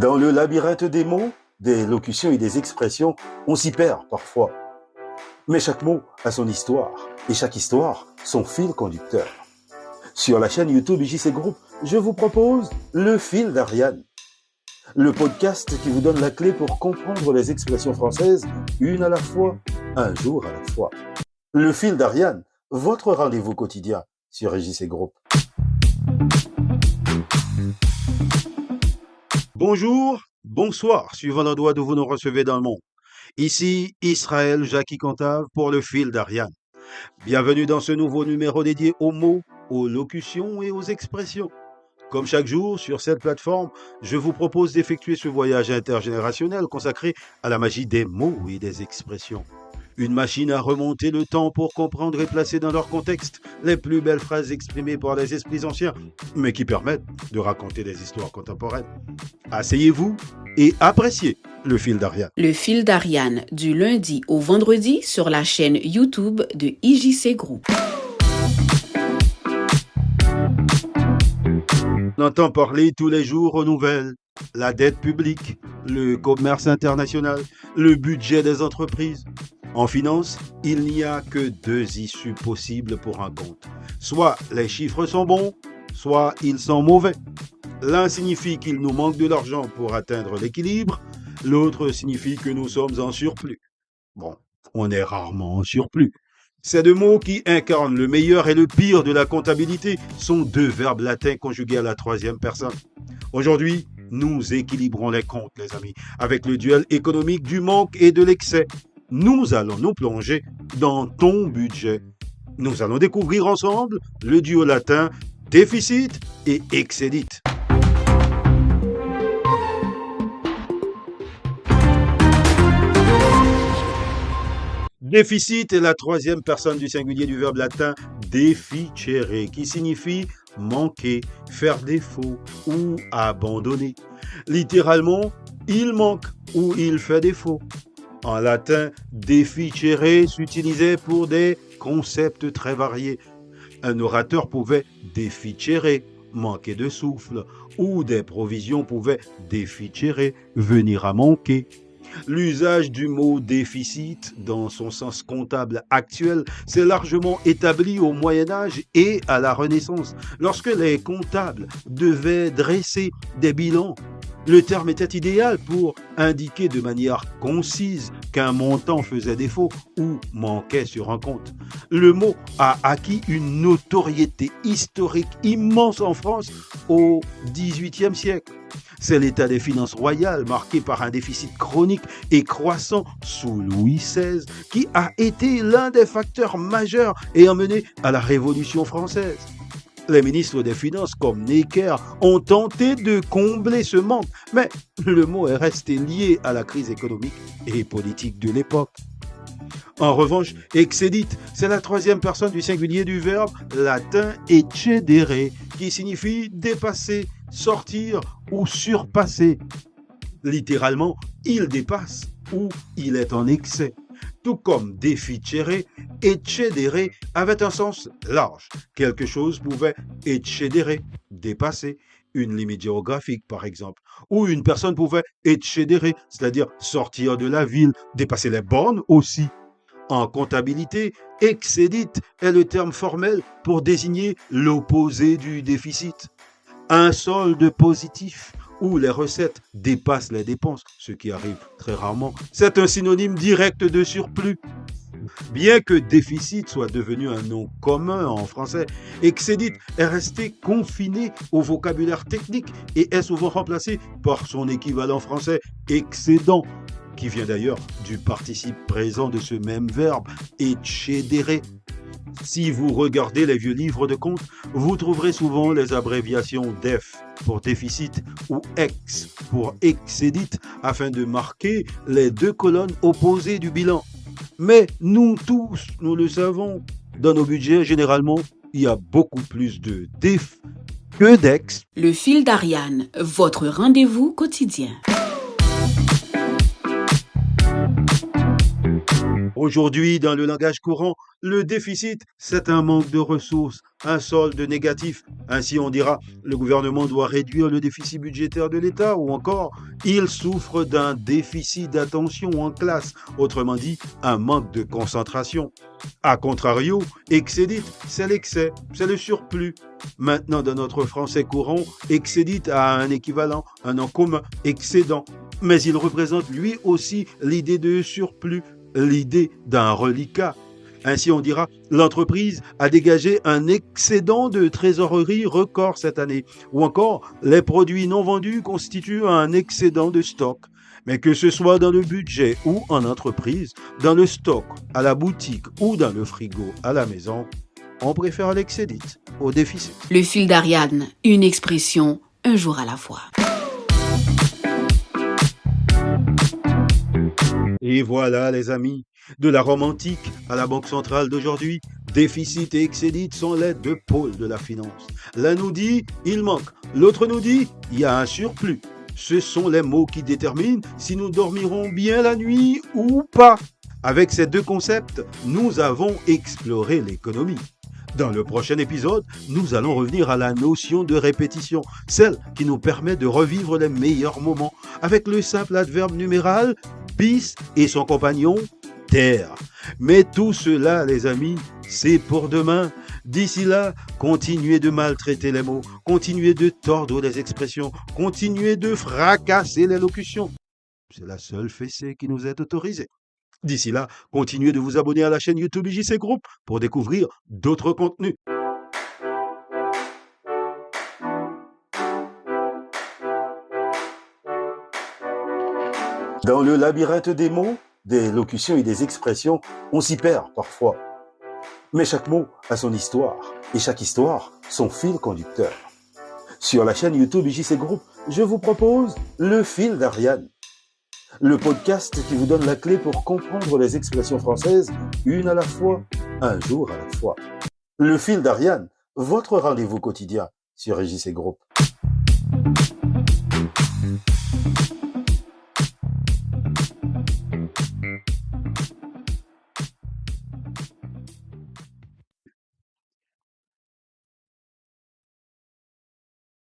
Dans le labyrinthe des mots, des locutions et des expressions, on s'y perd parfois. Mais chaque mot a son histoire, et chaque histoire, son fil conducteur. Sur la chaîne YouTube JC Group, je vous propose Le Fil d'Ariane, le podcast qui vous donne la clé pour comprendre les expressions françaises, une à la fois, un jour à la fois. Le Fil d'Ariane, votre rendez-vous quotidien sur JC Group. Bonjour, bonsoir, suivant l'endroit d'où vous nous recevez dans le monde. Ici Israël Jackie Cantave pour Le Fil d'Ariane. Bienvenue dans ce nouveau numéro dédié aux mots, aux locutions et aux expressions. Comme chaque jour, sur cette plateforme, je vous propose d'effectuer ce voyage intergénérationnel consacré à la magie des mots et des expressions. Une machine à remonter le temps pour comprendre et placer dans leur contexte les plus belles phrases exprimées par les esprits anciens, mais qui permettent de raconter des histoires contemporaines. Asseyez-vous et appréciez Le Fil d'Ariane. Le Fil d'Ariane, du lundi au vendredi sur la chaîne YouTube de IJC Group. On entend parler tous les jours aux nouvelles, la dette publique, le commerce international, le budget des entreprises. En finance, il n'y a que deux issues possibles pour un compte. Soit les chiffres sont bons, soit ils sont mauvais. L'un signifie qu'il nous manque de l'argent pour atteindre l'équilibre, l'autre signifie que nous sommes en surplus. Bon, on est rarement en surplus. Ces deux mots qui incarnent le meilleur et le pire de la comptabilité sont deux verbes latins conjugués à la troisième personne. Aujourd'hui, nous équilibrons les comptes, les amis, avec le duel économique du manque et de l'excès. Nous allons nous plonger dans ton budget. Nous allons découvrir ensemble le duo latin déficit et excédit. Déficit est la troisième personne du singulier du verbe latin deficere, qui signifie manquer, faire défaut ou abandonner. Littéralement, il manque ou il fait défaut. En latin, deficere s'utilisait pour des concepts très variés. Un orateur pouvait deficere, manquer de souffle, ou des provisions pouvaient deficere, venir à manquer. L'usage du mot déficit, dans son sens comptable actuel, s'est largement établi au Moyen-Âge et à la Renaissance, lorsque les comptables devaient dresser des bilans. Le terme était idéal pour indiquer de manière concise qu'un montant faisait défaut ou manquait sur un compte. Le mot a acquis une notoriété historique immense en France au XVIIIe siècle. C'est l'état des finances royales marqué par un déficit chronique et croissant sous Louis XVI qui a été l'un des facteurs majeurs ayant mené à la Révolution française. Les ministres des Finances comme Necker ont tenté de combler ce manque, mais le mot est resté lié à la crise économique et politique de l'époque. En revanche, excédit, c'est la troisième personne du singulier du verbe latin excedere, qui signifie dépasser, sortir ou surpasser. Littéralement, il dépasse ou il est en excès. Tout comme deficere, excedere avait un sens large. Quelque chose pouvait excedere, dépasser une limite géographique par exemple. Ou une personne pouvait excedere, c'est-à-dire sortir de la ville, dépasser les bornes aussi. En comptabilité, excédit est le terme formel pour désigner l'opposé du déficit. Un solde positif où les recettes dépassent les dépenses, ce qui arrive très rarement, c'est un synonyme direct de surplus. Bien que déficit soit devenu un nom commun en français, excédit est resté confiné au vocabulaire technique et est souvent remplacé par son équivalent français excédent, qui vient d'ailleurs du participe présent de ce même verbe, excedere. Si vous regardez les vieux livres de comptes, vous trouverez souvent les abréviations DEF pour déficit ou EX pour excédit afin de marquer les deux colonnes opposées du bilan. Mais nous tous, nous le savons, dans nos budgets, généralement, il y a beaucoup plus de DEF que d'EX. Le Fil d'Ariane, votre rendez-vous quotidien. Aujourd'hui, dans le langage courant, le déficit, c'est un manque de ressources, un solde négatif. Ainsi, on dira, le gouvernement doit réduire le déficit budgétaire de l'État ou encore, il souffre d'un déficit d'attention en classe, autrement dit, un manque de concentration. A contrario, excédit, c'est l'excès, c'est le surplus. Maintenant, dans notre français courant, excédit a un équivalent, un nom commun, excédent. Mais il représente lui aussi l'idée de surplus, l'idée d'un reliquat. Ainsi, on dira, l'entreprise a dégagé un excédent de trésorerie record cette année. Ou encore, les produits non vendus constituent un excédent de stock. Mais que ce soit dans le budget ou en entreprise, dans le stock, à la boutique ou dans le frigo à la maison, on préfère l'excédit au déficit. Le fil d'Ariane, une expression, un jour à la fois. Et voilà les amis, de la Rome antique à la Banque centrale d'aujourd'hui, déficit et excédit sont les deux pôles de la finance. L'un nous dit il manque, l'autre nous dit il y a un surplus. Ce sont les mots qui déterminent si nous dormirons bien la nuit ou pas. Avec ces deux concepts, nous avons exploré l'économie. Dans le prochain épisode, nous allons revenir à la notion de répétition, celle qui nous permet de revivre les meilleurs moments avec le simple adverbe numéral bis et son compagnon terre. Mais tout cela, les amis, c'est pour demain. D'ici là, continuez de maltraiter les mots, continuez de tordre les expressions, continuez de fracasser les locutions. C'est la seule fessée qui nous est autorisée. D'ici là, continuez de vous abonner à la chaîne YouTube IJC Group pour découvrir d'autres contenus. Dans le labyrinthe des mots, des locutions et des expressions, on s'y perd parfois. Mais chaque mot a son histoire et chaque histoire son fil conducteur. Sur la chaîne YouTube IJC Group, je vous propose le fil d'Ariane. Le podcast qui vous donne la clé pour comprendre les expressions françaises, une à la fois, un jour à la fois. Le fil d'Ariane, votre rendez-vous quotidien sur IJC Group.